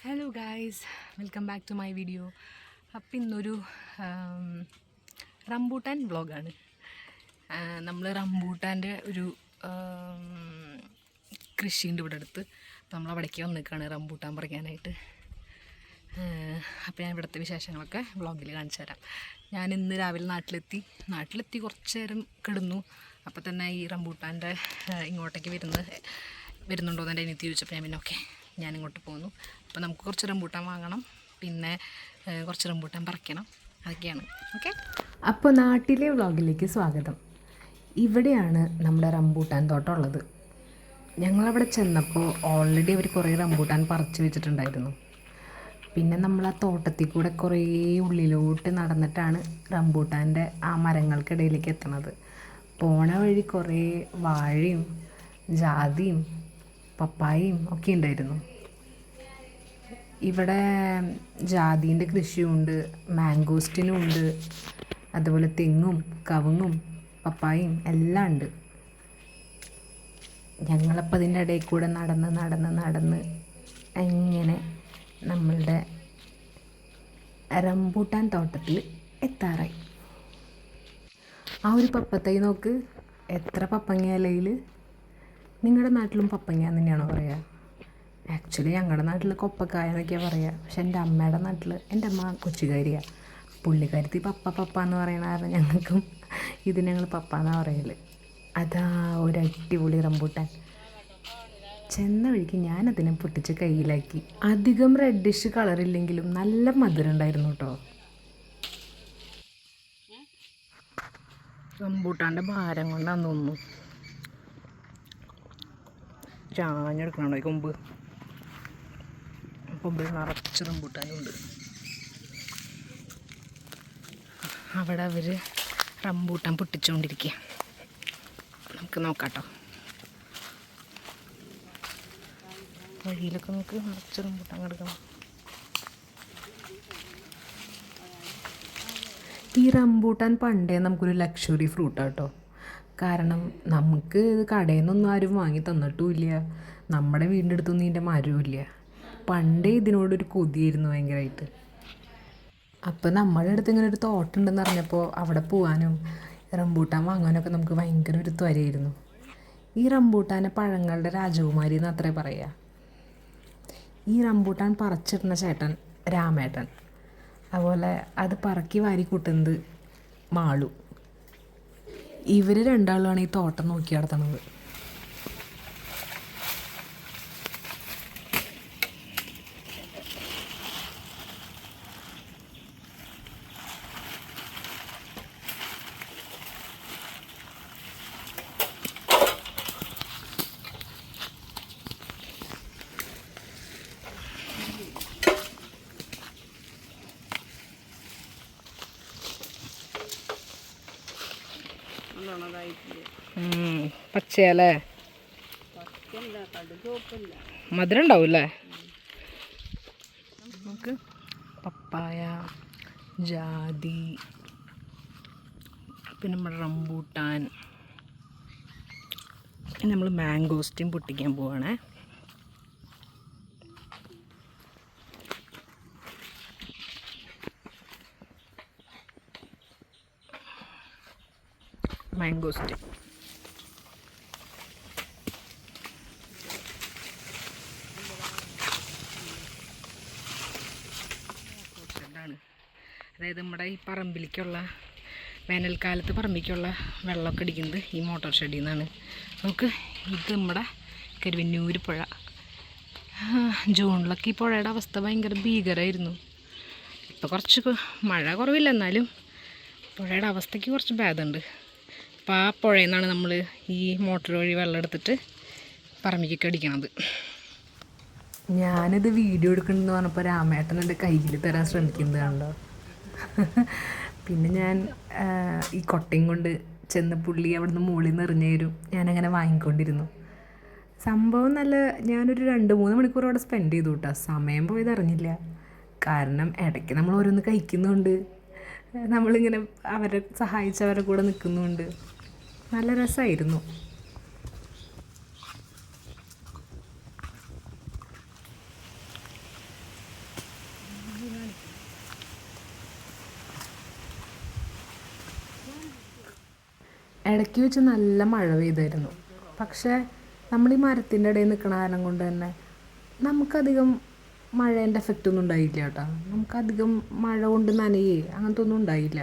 Hello guys, welcome back to my video. അപ്പം ഇന്നൊരു rambutan വ്ളോഗാണ്. നമ്മൾ റംബൂട്ടാൻ്റെ ഒരു കൃഷിയുണ്ട് ഇവിടെ അടുത്ത്. അപ്പോൾ നമ്മൾ അവിടേക്ക് വന്നിരിക്കുകയാണ് റംബൂട്ടാൻ പറിക്കാനായിട്ട്. അപ്പോൾ ഞാൻ ഇവിടുത്തെ വിശേഷങ്ങളൊക്കെ വ്ളോഗിൽ കാണിച്ചു തരാം. ഞാൻ ഇന്ന് രാവിലെ നാട്ടിലെത്തി കുറച്ച് നേരം കിടന്നു. അപ്പോൾ തന്നെ ഈ റംബൂട്ടാൻ്റെ ഇങ്ങോട്ടേക്ക് വരുന്നുണ്ടോ എന്ന് എൻ്റെ അനിയത്തി ചോദിച്ചപ്പോൾ ഞാൻ പിന്നെ ഓക്കെ ഞാനിങ്ങോട്ട് പോകുന്നു. അപ്പോൾ നമുക്ക് കുറച്ച് റംബൂട്ടാൻ വാങ്ങണം, പിന്നെ കുറച്ച് റംബൂട്ടാൻ പറിക്കണം, അതൊക്കെയാണ്. ഓക്കെ, അപ്പോൾ നാട്ടിലെ വ്ളോഗിലേക്ക് സ്വാഗതം. ഇവിടെയാണ് നമ്മുടെ റംബൂട്ടാൻ തോട്ടം ഉള്ളത്. ഞങ്ങളവിടെ ചെന്നപ്പോൾ ഓൾറെഡി അവർ കുറേ റംബൂട്ടാൻ പറിച്ച് വെച്ചിട്ടുണ്ടായിരുന്നു. പിന്നെ നമ്മൾ ആ തോട്ടത്തിൽ കൂടെ കുറേ ഉള്ളിലോട്ട് നടന്നിട്ടാണ് റംബൂട്ടാൻ്റെ ആ മരങ്ങൾക്കിടയിലേക്ക് എത്തുന്നത്. പോണ വഴി കുറേ വാഴയും ജാതിയും പപ്പായയും ഒക്കെ ഉണ്ടായിരുന്നു. ഇവിടെ ജാതീൻ്റെ കൃഷിയുണ്ട്, മാംഗോസ്റ്റിനും ഉണ്ട്, അതുപോലെ തെങ്ങും കവുങ്ങും പപ്പായയും എല്ലാം ഉണ്ട്. ഞങ്ങളപ്പോൾ അതിൻ്റെ ഇടയിൽ കൂടെ നടന്ന് അങ്ങനെ നമ്മളുടെ റംബൂട്ടാൻ തോട്ടത്തിൽ എത്താറായി. ആ ഒരു പപ്പത്തൈ നോക്ക്, എത്ര പപ്പങ്ങ ഇലയിൽ. നിങ്ങളുടെ നാട്ടിലും പപ്പങ്ങ തന്നെയാണോ പറയുക? ആക്ച്വലി ഞങ്ങളുടെ നാട്ടിൽ കൊപ്പക്കായ എന്നൊക്കെയാണ് പറയുക. പക്ഷെ എൻ്റെ അമ്മയുടെ നാട്ടിൽ, എൻ്റെ അമ്മ കൊച്ചുകാരിയാണ്, പുള്ളിക്കാരത്തി പപ്പ എന്ന് പറയുന്ന കാരണം ഞങ്ങൾക്കും ഇത് ഞങ്ങൾ പപ്പ എന്നാണ് പറയൽ. അതാ ഒരു അടിപൊളി റംബൂട്ടാൻ. ചെന്ന വഴിക്ക് ഞാനതിനെ പൊട്ടിച്ച് കയ്യിലാക്കി. അധികം റെഡിഷ് കളറില്ലെങ്കിലും നല്ല മധുരം ഉണ്ടായിരുന്നു കേട്ടോ. റംബൂട്ടാൻ്റെ ഭാരം കൊണ്ടാന്ന് തോന്നുന്നു ചാഞ്ഞെടുക്കണോ കൊമ്പിൽ നിറച്ച് റംബൂട്ടാനുണ്ട്. അവിടെ അവർ റംബൂട്ടാൻ പൊട്ടിച്ചുകൊണ്ടിരിക്കുക. നമുക്ക് നോക്കാട്ടോ. വഴിയിലൊക്കെ നമുക്ക് നിറച്ച് റംബൂട്ടാൻ കിടക്കണം. ഈ റംബൂട്ടാൻ പണ്ടേ നമുക്കൊരു ലക്ഷറി ഫ്രൂട്ടാട്ടോ. കാരണം നമുക്ക് ഇത് കടയിൽ നിന്നൊന്നും ആരും വാങ്ങി തന്നിട്ടുമില്ല, നമ്മുടെ വീടിൻ്റെ അടുത്തൊന്നും ഇതിൻ്റെ മരവും ഇല്ല. പണ്ടേ ഇതിനോടൊരു കൊതിയായിരുന്നു ഭയങ്കരമായിട്ട്. അപ്പോൾ നമ്മുടെ അടുത്ത് ഇങ്ങനെ ഒരു തോട്ടമുണ്ടെന്ന് അറിഞ്ഞപ്പോൾ അവിടെ പോകാനും റംബൂട്ടാൻ വാങ്ങാനൊക്കെ നമുക്ക് ഭയങ്കര ഒരു ത്വരയായിരുന്നു. ഈ റംബൂട്ടാനെ പഴങ്ങളുടെ രാജകുമാരി എന്ന് അത്രേ പറയുക. ഈ റംബൂട്ടാൻ പറിച്ചിടുന്ന ചേട്ടൻ രാമേട്ടൻ, അതുപോലെ അത് പറക്കി വാരി കൂട്ടുന്നത് മാളു. ഇവർ രണ്ടാളുമാണ് ഈ തോട്ടം നോക്കി നടത്തുന്നത്. പച്ചയല്ലേ, മധുരം ഉണ്ടാവും. നമുക്ക് പപ്പായ, ജാതി, പിന്നെ നമ്മുടെ റംബൂട്ടാൻ, നമ്മൾ മാംഗോസ്റ്റിൻ പൊട്ടിക്കാൻ പോവാണേ. മാംഗോസ്റ്റിൻ ഷെഡാണ്. അതായത് നമ്മുടെ ഈ പറമ്പിലേക്കുള്ള, വേനൽക്കാലത്ത് പറമ്പിലേക്കുള്ള വെള്ളമൊക്കെ അടിക്കുന്നത് ഈ മോട്ടോർ ഷെഡിൽ നിന്നാണ്. നമുക്ക് ഇത് നമ്മുടെ കരുവന്നൂർ പുഴ. ജൂണിലൊക്കെ ഈ പുഴയുടെ അവസ്ഥ ഭയങ്കര ഭീകരമായിരുന്നു. ഇപ്പോൾ കുറച്ച് മഴ കുറവില്ല, എന്നാലും പുഴയുടെ അവസ്ഥയ്ക്ക് കുറച്ച് ഭേദമുണ്ട്. അപ്പോൾ ആ പുഴയിൽ നിന്നാണ് നമ്മൾ ഈ മോട്ടോർ വഴി വെള്ളം എടുത്തിട്ട് പറമ്പിലേക്ക് അടിക്കണത്. ഞാനിത് വീഡിയോ എടുക്കണമെന്ന് പറഞ്ഞപ്പോൾ രാമേട്ടൻ എൻ്റെ കയ്യിൽ തരാൻ ശ്രമിക്കുന്നത് കണ്ടോ. പിന്നെ ഞാൻ ഈ കൊട്ടയും കൊണ്ട് ചെന്ന് പുള്ളി അവിടുന്ന് മുകളിൽ നിന്ന് എറിഞ്ഞു തരും. ഞാനങ്ങനെ വാങ്ങിക്കൊണ്ടിരുന്നു. സംഭവം നല്ല, ഞാനൊരു 2-3 മണിക്കൂർ അവിടെ സ്പെൻഡ് ചെയ്തു കേട്ടോ. സമയം പോയത് അറിഞ്ഞില്ല. കാരണം ഇടയ്ക്ക് നമ്മൾ ഓരോന്ന് കഴിക്കുന്നുണ്ട്, നമ്മളിങ്ങനെ അവരെ സഹായിച്ചവരെ കൂടെ നിൽക്കുന്നുണ്ട്. നല്ല രസമായിരുന്നു. ഇടയ്ക്ക് വെച്ച് നല്ല മഴ പെയ്തായിരുന്നു. പക്ഷേ നമ്മൾ ഈ മരത്തിൻ്റെ ഇടയിൽ നിൽക്കണ കാരണം കൊണ്ട് തന്നെ നമുക്കധികം മഴേൻ്റെ എഫക്റ്റ് ഒന്നും ഉണ്ടായില്ല കേട്ടോ. നമുക്കധികം മഴ കൊണ്ട് നനയേ അങ്ങനത്തെ ഒന്നും ഉണ്ടായില്ല.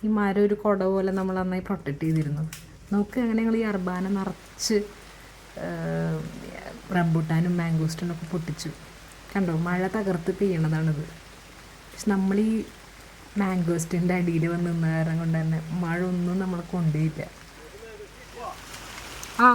ഈ മരം ഒരു കുട പോലെ നമ്മൾ നന്നായി പ്രൊട്ടക്റ്റ് ചെയ്തിരുന്നു. നമുക്ക് അങ്ങനെ ഞങ്ങൾ ഈ അർബാന നിറച്ച് റംബൂട്ടാനും മാംഗോസ്റ്റിനൊക്കെ പൊട്ടിച്ചു. കണ്ടോ, മഴ തകർത്ത് പെയ്യണതാണിത്. പക്ഷെ നമ്മൾ ഈ മാംഗോസ്റ്റിൻ്റെ അടിയിൽ വന്ന് നിന്ന കാരണം കൊണ്ട് തന്നെ മഴ ഒന്നും നമ്മളെ കൊണ്ടേയില്ല. ആ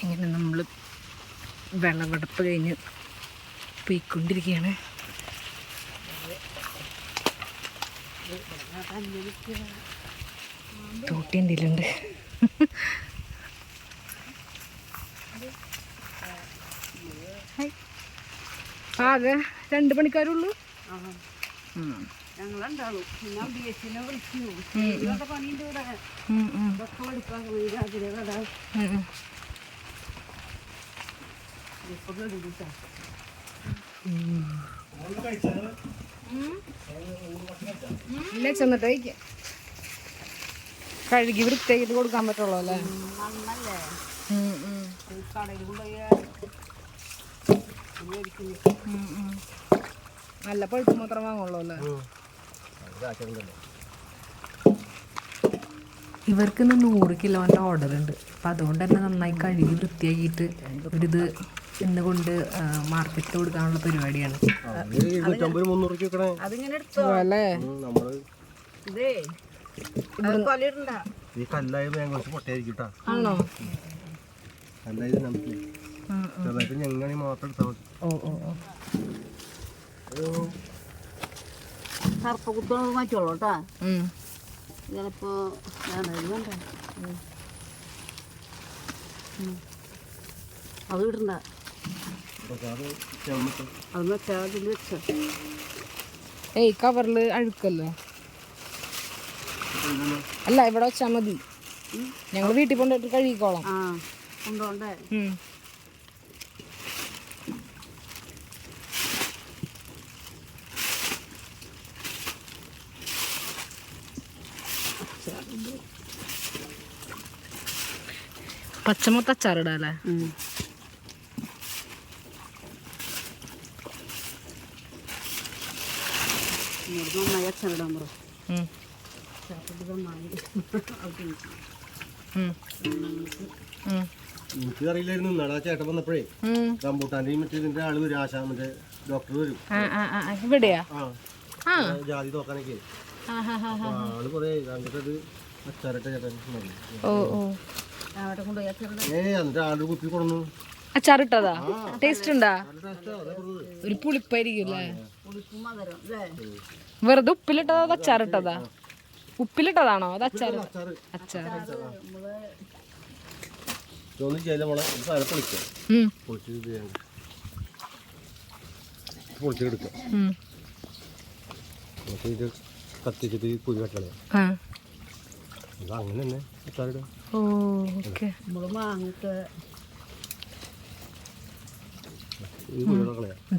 ഇങ്ങനെ നമ്മൾ വിളവെടുപ്പ് കഴിഞ്ഞ് പോയിക്കൊണ്ടിരിക്കുകയാണ്. തോട്ടി എന്തെങ്കിലുണ്ട്. ആകെ 2 പണിക്കാരുള്ളൂ. ഞങ്ങളുണ്ടാവും. പിന്നെ ബിഎസ്സിനെ വിളിച്ചു പണിൻ്റെ കൂടെ ഇതൊക്കെ എടുക്കാൻ രാത്രി കട ഇല്ല, ചെന്നിട്ട് കഴിക്കാം. കഴുകി വൃത്തിയാക്കിട്ട് കൊടുക്കാൻ പറ്റുള്ളൂ അല്ലേ? നല്ല പഴുപ്പ് മാത്രം വാങ്ങുള്ളൂ അല്ലേ? ഇവർക്ക് ഇന്ന് 100 കിലോൻ്റെ ഓർഡർ ഉണ്ട്. അപ്പം അതുകൊണ്ട് തന്നെ നന്നായി കഴുകി വൃത്തിയാക്കിയിട്ട് ഒരിത് ഇന്ന് കൊണ്ട് മാർക്കറ്റിൽ കൊടുക്കാനുള്ള പരിപാടിയാണ്. അതിങ്ങനെ എടുത്തോ അല്ലേ? ആണോ? സർപ്പകുത്തോട് മാറ്റുള്ളൂ കേട്ടാ. ചിലപ്പോ അത് ഇടണ്ട. അതെന്ന് വെച്ചാൽ അതിൽ വെച്ച കവറില് അഴുക്കല്ലോ. അല്ല, ഇവിടെ വെച്ചാ മതി. ഞങ്ങൾ വീട്ടിൽ കൊണ്ടുപോയിട്ട് കഴുകിക്കോളാം. കൊണ്ടോണ്ടേ? പച്ചമൊത്ത അച്ചാറിടാല്ലേ? നന്നായി അച്ചാറിടാൻ പറ. എനിക്കറിയില്ലായിരുന്നു. നാളെ ചേട്ടൻ വന്നപ്പോഴേ റംബൂട്ടാന്റെ മറ്റേ ഇതിന്റെ ആള് വരും, ആശാ മറ്റേ ഡോക്ടർ വരും. ഇവിടെയാ ജാതി നോക്കാനൊക്കെ ആള് കൊറേ കണ്ടിട്ടത് അച്ചാറിട്ട ചേട്ടൻ. എന്നിട്ട് ആള് കുപ്പി കൊടുന്നു. അച്ചാറിട്ടതാ? ടേസ്റ്റ് ഉണ്ടാ? ഒരു പുളിപ്പായിരിക്കും അല്ലേ? വെറുതെ ഉപ്പിലിട്ടതാ അത് അച്ചാറിട്ടതാ? ഉപ്പിലിട്ടതാണോ അത് അച്ചാർ? അച്ചാർ കത്തിച്ചിട്ട് കുഴി വെട്ടണേ. അങ്ങനെ തന്നെ അച്ചാറിടും.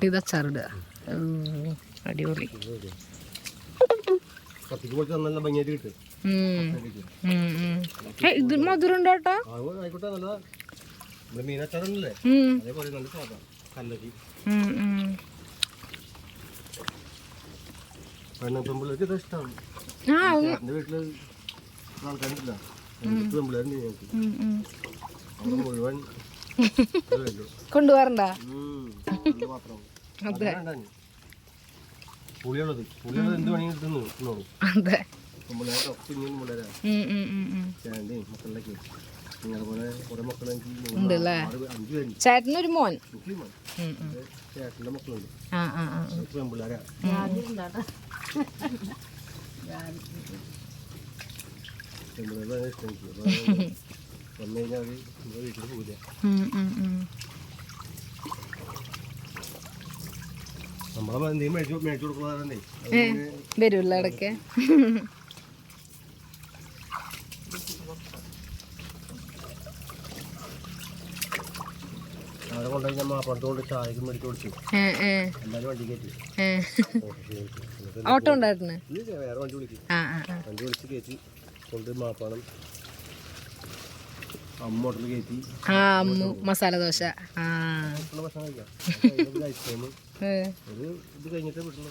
ഇത് അച്ചാറിടുക. അടിപൊളി. കത്തിക്ക് പൊളിച്ച് നല്ല ഭംഗിയായിട്ട് കിട്ടും. ഇത് മധുരം ഉണ്ടോട്ടാ? ആയിക്കോട്ടെ, നല്ലതാ. നമ്മുടെ മീനച്ചാറല്ലേ അതേപോലെ നല്ല സ്വാദാണ്. കല്ലക്കി പെണ്ണുപിള്ളേർക്ക് ഇത് ഇഷ്ടമാണ്. എന്റെ വീട്ടില് ആൾക്കാരില്ല, പെൺപിള്ളേരുണ്ട്. ഞങ്ങൾക്ക് മുഴുവൻ കൊണ്ടുപോകാറുണ്ടാ? പുളിയുള്ളത് എന്ത് പണിയും കിട്ടുന്നു. ചേട്ടനൊരു മോൻ, ചേട്ടന്റെ മക്കളുണ്ട്, പെൺപിള്ളേരാ. പെൺപിള്ളേരെ ഇഷ്ടം എനിക്ക്. വന്നു കഴിഞ്ഞാൽ അവര് വീട്ടിൽ പോകില്ല. നമ്മളെ എന്തെങ്കിലും മേടിച്ചു കൊടുക്കുന്നേ വരുമല്ലോ ഇടയ്ക്ക്. അവിടെ കൊണ്ടുപോയി ഞാൻ മാപ്പാടത്ത് കൊണ്ട് ചായക്ക് മേടിച്ച് കൊടുത്തു. എല്ലാവരും വണ്ടി കയറ്റി. ഓട്ടോ ഉണ്ടായിരുന്നു. വേറെ വണ്ടി വിളിക്കും. വണ്ടി വിളിച്ച് കയറ്റി കൊണ്ട് മാപ്പാടം അമ്മ ഹോട്ടലിൽ കയറ്റി. അമ്മു മസാല ദോശ. ഭക്ഷണം കഴിക്കാം. ഐസ്ക്രീം ഇത് കഴിഞ്ഞിട്ട് വീട്ടിൽ.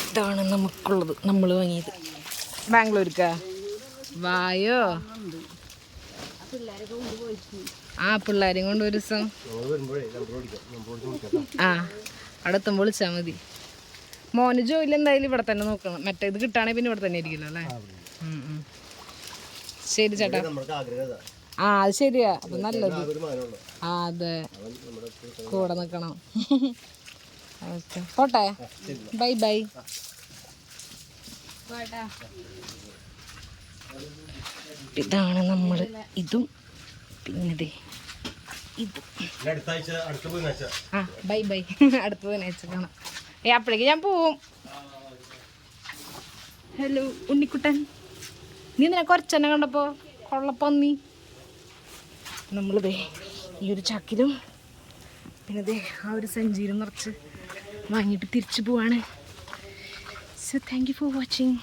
ഇതാണ് നമുക്കുള്ളത്, നമ്മൾ വാങ്ങിയത്. ബാംഗ്ലൂർക്കാ വായോ. പിള്ളേരെയും കൊണ്ട് ഒരു ദിവസം അവിടെ എത്തുമ്പോൾ വിളിച്ചാൽ മതി. മോന് ജോലി എന്തായാലും ഇവിടെ തന്നെ നോക്കണം. മറ്റേത് കിട്ടുകയാണെങ്കിൽ പിന്നെ ഇവിടെ തന്നെ ഇരിക്കുമല്ലോ അല്ലേ. ശരി ചേട്ടാ. അത് ശരിയാ. അപ്പം നല്ലത്. അതെ, കൂടെ നിൽക്കണം. ഓക്കെ, പോട്ടെ. Bye bye. ഇതാണ് നമ്മൾ. ഇതും പിന്നെ ഇതും. Bye bye. അടുത്ത ബുധനാഴ്ച കാണാം. അപ്പോഴേക്ക് ഞാൻ പോവും. ഹലോ ഉണ്ണിക്കുട്ടൻ, നീ നിന്നെ കുറച്ചെന്നെ കണ്ടപ്പോ കൊള്ളപ്പന്നി. നമ്മളിതേ ഈ ഒരു ചാക്കിലും പിന്നെ ദേ ആ ഒരു സഞ്ചിയിലും നിറച്ച് വാങ്ങിയിട്ട് തിരിച്ചു പോവാണ്. So thank you for watching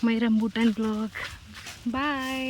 my rambutan vlog. By.